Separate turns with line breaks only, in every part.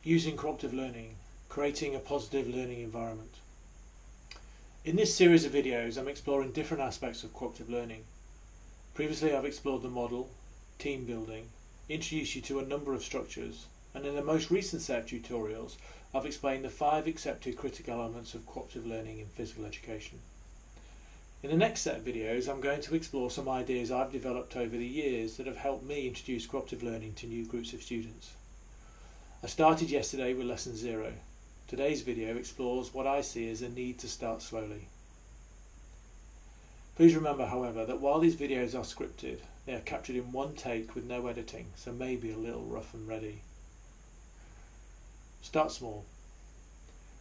Using cooperative learning, creating a positive learning environment. In this series of videos I'm exploring different aspects of cooperative learning. Previously I've explored the model, team building, introduced you to a number of structures, and in the most recent set of tutorials I've explained the 5 accepted critical elements of cooperative learning in physical education. In the next set of videos I'm going to explore some ideas I've developed over the years that have helped me introduce cooperative learning to new groups of students. I started yesterday with lesson 0. Today's video explores what I see as a need to start slowly. Please remember, however, that while these videos are scripted, they are captured in one take with no editing, so maybe a little rough and ready. Start small.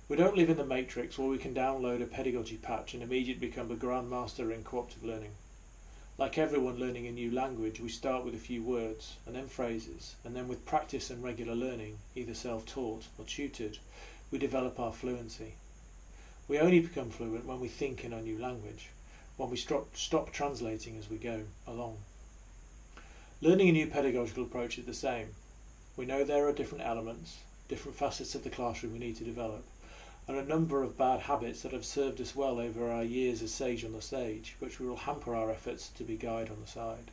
We don't live in the Matrix where we can download a pedagogy patch and immediately become a grandmaster in cooperative learning. Like everyone learning a new language, we start with a few words, and then phrases, and then with practice and regular learning, either self-taught or tutored, we develop our fluency. We only become fluent when we think in our new language, when we stop translating as we go along. Learning a new pedagogical approach is the same. We know there are different elements, different facets of the classroom we need to develop, and a number of bad habits that have served us well over our years as sage on the stage, which will hamper our efforts to be guide on the side.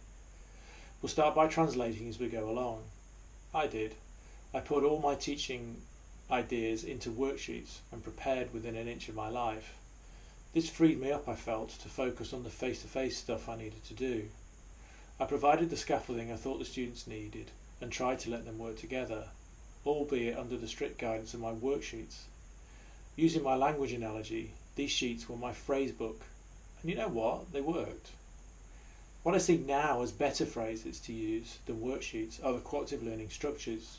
We'll start by translating as we go along. I did. I put all my teaching ideas into worksheets and prepared within an inch of my life. This freed me up, I felt, to focus on the face-to-face stuff I needed to do. I provided the scaffolding I thought the students needed and tried to let them work together, albeit under the strict guidance of my worksheets. Using my language analogy, these sheets were my phrase book, and you know what? They worked. What I see now as better phrases to use than worksheets are the cooperative learning structures.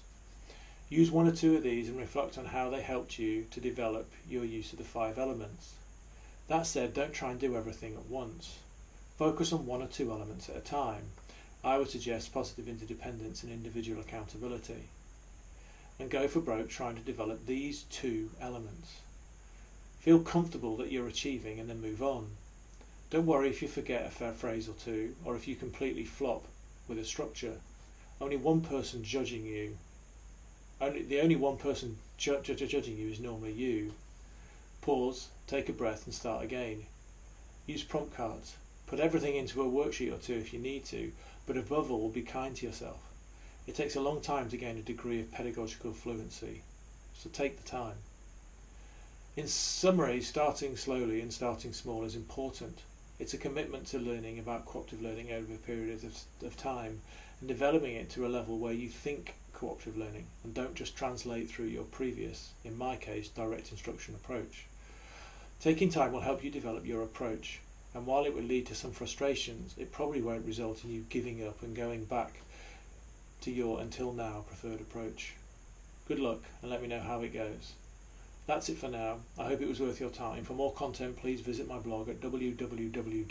Use 1 or 2 of these and reflect on how they helped you to develop your use of the 5 elements. That said, don't try and do everything at once. Focus on 1 or 2 elements at a time. I would suggest positive interdependence and individual accountability. And go for broke trying to develop these 2 elements. Feel comfortable that you're achieving and then move on. Don't worry if you forget a phrase or 2, or if you completely flop with a structure. Only one person judging you. The only one person judging you is normally you. Pause, take a breath and start again. Use prompt cards. Put everything into a worksheet or 2 if you need to, but above all be kind to yourself. It takes a long time to gain a degree of pedagogical fluency, so take the time. In summary, starting slowly and starting small is important. It's a commitment to learning about cooperative learning over a period of time and developing it to a level where you think cooperative learning and don't just translate through your previous, in my case, direct instruction approach. Taking time will help you develop your approach, and while it will lead to some frustrations, it probably won't result in you giving up and going back to your until now preferred approach. Good luck and let me know how it goes. That's it for now. I hope it was worth your time. For more content please visit my blog at www.peprn.com.